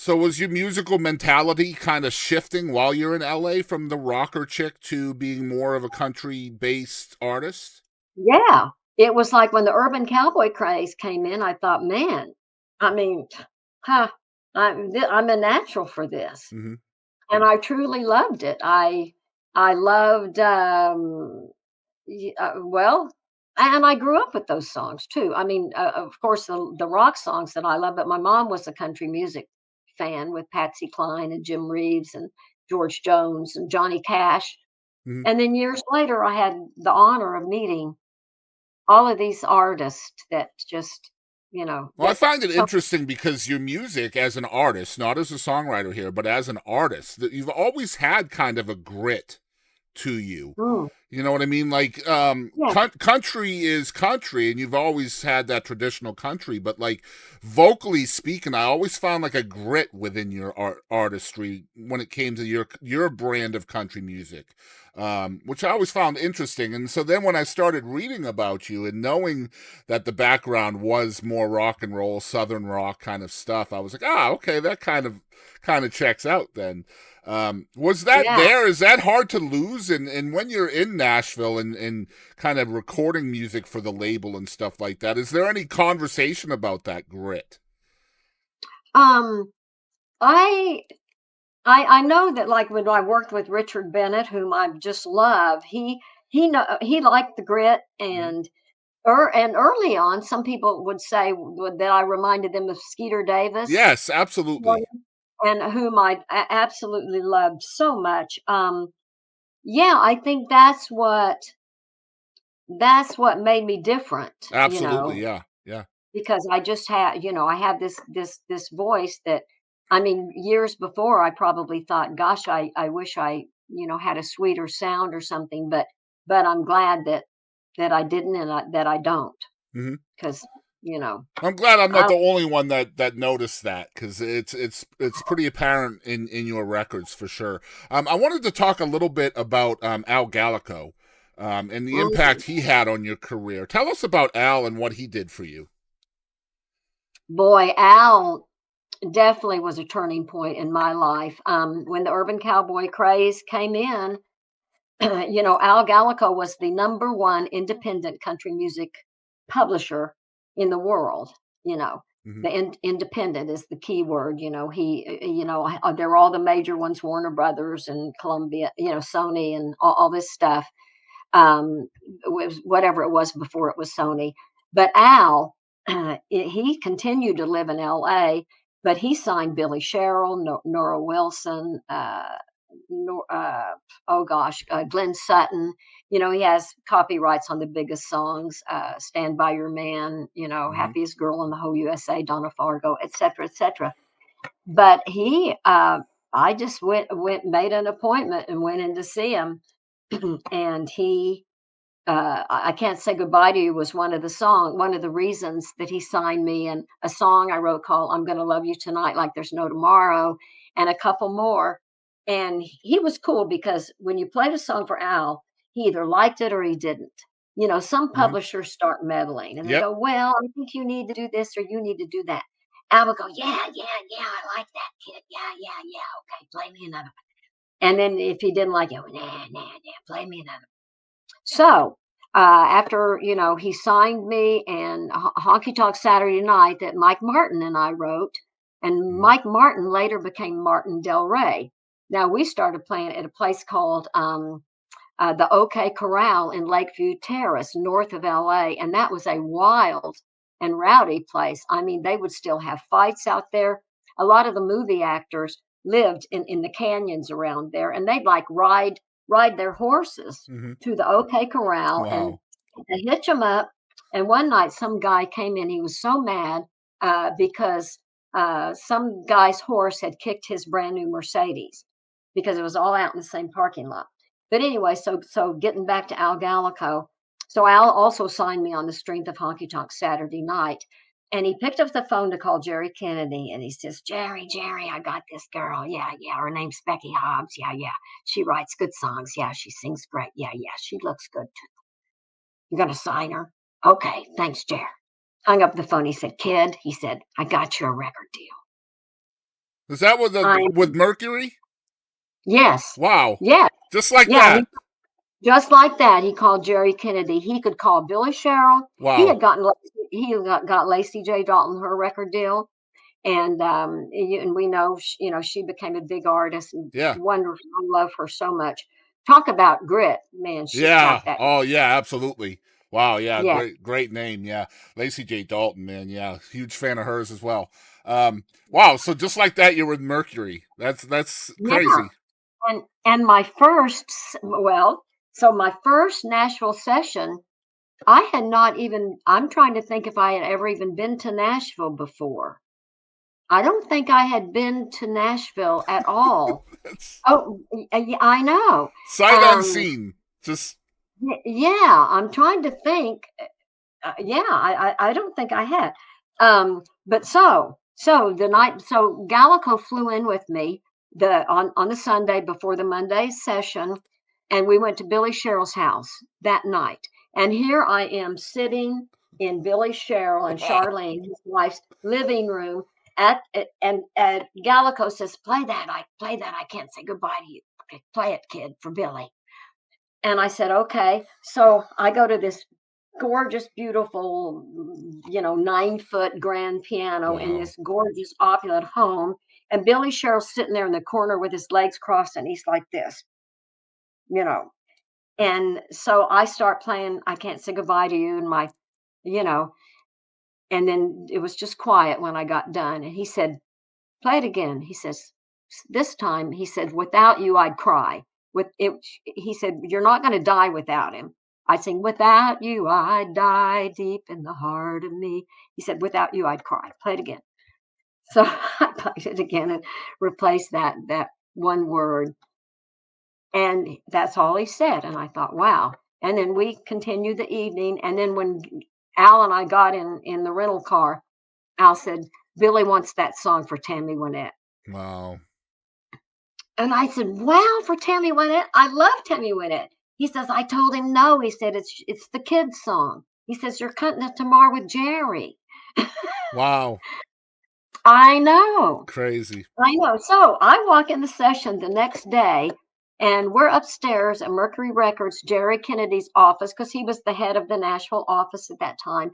So was your musical mentality kind of shifting while you're in LA from the rocker chick to being more of a country based artist? Yeah, it was like when the urban cowboy craze came in, I thought, "Man, I mean, huh, I'm a natural for this." Hmm. And I truly loved it. I loved, well, and I grew up with those songs too. I mean, of course, the rock songs that I love, but my mom was a country music fan with Patsy Cline and Jim Reeves and George Jones and Johnny Cash. Hmm. And then years later, I had the honor of meeting all of these artists that just, Well, I that find it so interesting because your music as an artist, not as a songwriter here, but as an artist, that you've always had kind of a grit to you. mm, You know what I mean? Like, yeah, country is country, and you've always had that traditional country. But like, vocally speaking, I always found like a grit within your artistry when it came to your brand of country music, which I always found interesting. And so then when I started reading about you and knowing that the background was more rock and roll, southern rock kind of stuff, I was like, ah, okay, that kind of checks out then. Was that yeah. there? Is that hard to lose? And when you're in Nashville and kind of recording music for the label and stuff like that, is there any conversation about that grit? Um, I I know that, like, when I worked with Richard Bennett, whom I just love, he liked the grit, Mhm. and early on, some people would say that I reminded them of Skeeter Davis, Yes, absolutely. and whom I absolutely loved so much. Yeah, I think that's what made me different, Absolutely, yeah. Yeah. because I just had, I had this voice that, I mean, years before I probably thought, gosh, I wish I, had a sweeter sound or something, but I'm glad that I didn't, and that I don't, Hmm. because, you know, I'm glad I'm not I the only one that noticed that because it's pretty apparent in your records for sure. I wanted to talk a little bit about Al Gallico, and the mm, impact he had on your career. Tell us about Al and what he did for you. boy, Al definitely was a turning point in my life. When the urban cowboy craze came in, Al Gallico was the number one independent country music publisher in the world. You know, Hmm. the independent is the key word. They're all the major ones: Warner Brothers and Columbia, Sony, and all this stuff. Whatever it was before it was Sony. But Al, he continued to live in L.A., but he signed Billy Sherrill, Nora Wilson, Nor- uh, oh gosh, Glenn Sutton. He has copyrights on the biggest songs: "Stand by Your Man," Hmm. "Happiest Girl in the Whole USA," Donna Fargo, etc., etc. But I just made an appointment and went in to see him, and I Can't Say Goodbye to You was one of the reasons that he signed me, and a song I wrote called I'm Gonna Love You Tonight Like There's No Tomorrow, and a couple more. And he was cool because when you played a song for Al, he either liked it or he didn't. Some Hmm. publishers start meddling and they Yep. go, "Well, I think you need to do this or you need to do that." Al would go, "Yeah, yeah, yeah, I like that kid. Yeah, yeah, yeah. Okay, play me another." And then if he didn't like it, "Nah, nah, nah, play me another." So, after, he signed me, and Honky Tonk Saturday Night that Mike Martin and I wrote, and Hmm. Mike Martin later became Martin Del Rey. Now we started playing at a place called the OK Corral in Lakeview Terrace, north of LA, and that was a wild and rowdy place. I mean, they would still have fights out there. A lot of the movie actors lived in the canyons around there, and they'd like ride their horses Hmm. to the OK Corral and Wow. hitch them up. And one night, some guy came in. He was so mad because some guy's horse had kicked his brand new Mercedes because it was all out in the same parking lot. But anyway, so getting back to Al Gallico, so Al also signed me on the strength of Honky Tonk Saturday Night. And he picked up the phone to call Jerry Kennedy, and he says, "Jerry, Jerry, I got this girl. Yeah, yeah. Her name's Becky Hobbs. Yeah, yeah. She writes good songs. Yeah, she sings great. Yeah, yeah. She looks good too. You gonna sign her?" "Okay, thanks, Jerry." Hung up the phone. He said, "Kid," he said, "I got you a record deal." Is that I with Mercury? Yes, Wow. yeah, Just like yeah. that. Just like that, he called Jerry Kennedy. He could call Billy Sherrill. He Wow. had got Lacey J. Dalton her record deal, and and we know she became a big artist and Yeah. wonderful. I love her so much. Talk about grit, man. She's Yeah. got that. Oh, yeah, absolutely. Wow, yeah, Yeah, great name, yeah. Lacey J. Dalton, man, yeah. Huge fan of hers as well. Wow, so just like that you're with Mercury. That's yeah. crazy. And my so my first Nashville session, I had not even. I'm trying to think if I had ever even been to Nashville before. I don't think I had been to Nashville at all. That's Oh, yeah, I know. sight Um, unseen. Just yeah, I'm trying to think. Yeah, I don't think I had. But the night, so Gallico flew in with me on the Sunday before the Monday session, and we went to Billy Sherrill's house that night. And here I am sitting in Billy Sherrill and wow. Charlene, his wife's living room. And Gallico says, "Play that! I play that! I can't say goodbye to you. Okay, play it, kid, for Billy." And I said, "Okay." So I go to this gorgeous, beautiful, 9-foot grand piano in Wow. this gorgeous, opulent home. And Billy Sherrill's sitting there in the corner with his legs crossed and he's like this, you know. And so I start playing I Can't Say Goodbye to You and you know, and then it was just quiet when I got done. And he said, "Play it again." He says, "This time," he said, "without you, I'd cry." With it, he said, "You're not going to die without him." I'd sing, "Without you, I'd die deep in the heart of me." He said, "Without you, I'd cry." Play it again. So I played it again and replaced that one word, and that's all he said. And I thought, wow. And then we continued the evening, and then when Al and I got in the rental car, Al said, "Billy wants that song for Tammy Wynette." Wow. And I said, "Wow, for Tammy Wynette? I love Tammy Wynette." He says, "I told him no." He said, "It's the kids' song." He says, "You're cutting it tomorrow with Jerry." Wow. I know. Crazy. I know. So I walk in the session the next day, and we're upstairs at Mercury Records, Jerry Kennedy's office, because he was the head of the Nashville office at that time,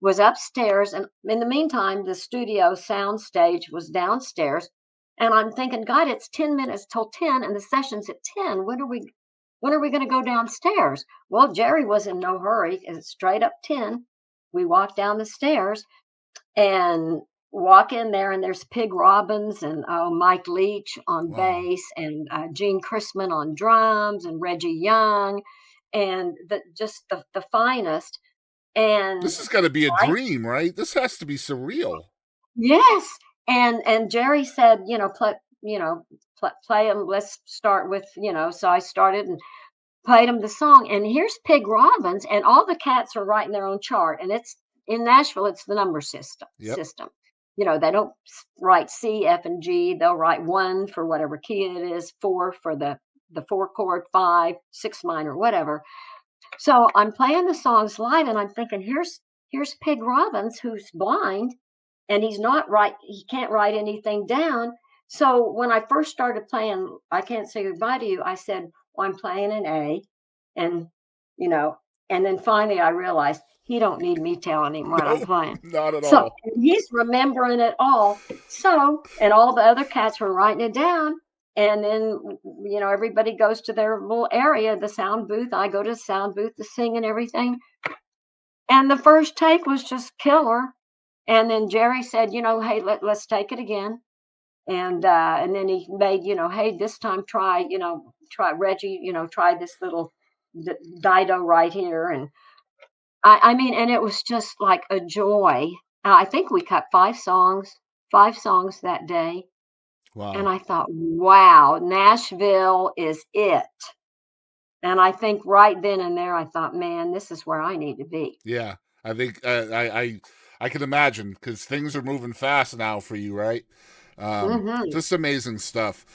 was upstairs. And in the meantime, the studio sound stage was downstairs. And I'm thinking, God, it's 10 minutes till 10, and the session's at 10. When are we going to go downstairs? Well, Jerry was in no hurry. It's straight up 10. We walk down the stairs and walk in there, and there's Pig Robbins and Mike Leach on Wow. bass, and Gene Chrisman on drums, and Reggie Young, and just the finest. And This has got to be a right, dream, right? This has to be surreal. yes, and Jerry said, play them. Let's start with. So I started and played them the song, and here's Pig Robbins, and all the cats are writing their own chart, and it's in Nashville, it's the number system. Yep. They don't write C, F, and G. They'll write one for whatever key it is, four for the four chord, five, six minor, whatever. So I'm playing the songs live, and I'm thinking, here's Pig Robbins, who's blind, and he can't write anything down. So when I first started playing I Can't Say Goodbye to You, I said, "Well, I'm playing an A." And you know and then finally I realized he don't need me telling him what I'm No, playing. not at So all. he's remembering it all. And all the other cats were writing it down. And then everybody goes to their little area, the sound booth. I go to the sound booth to sing and everything. And the first take was just killer. And then Jerry said, "Hey, let's take it again." And then he made, "Hey, this time try Reggie, try this little Dido right here." And I mean, and it was just like a joy. I think we cut five songs that day. And Wow. I thought, wow, Nashville is it. And I think right then and there, I thought, man, this is where I need to be. Yeah. I think I can imagine because things are moving fast now for you, right? Hmm. Just amazing stuff.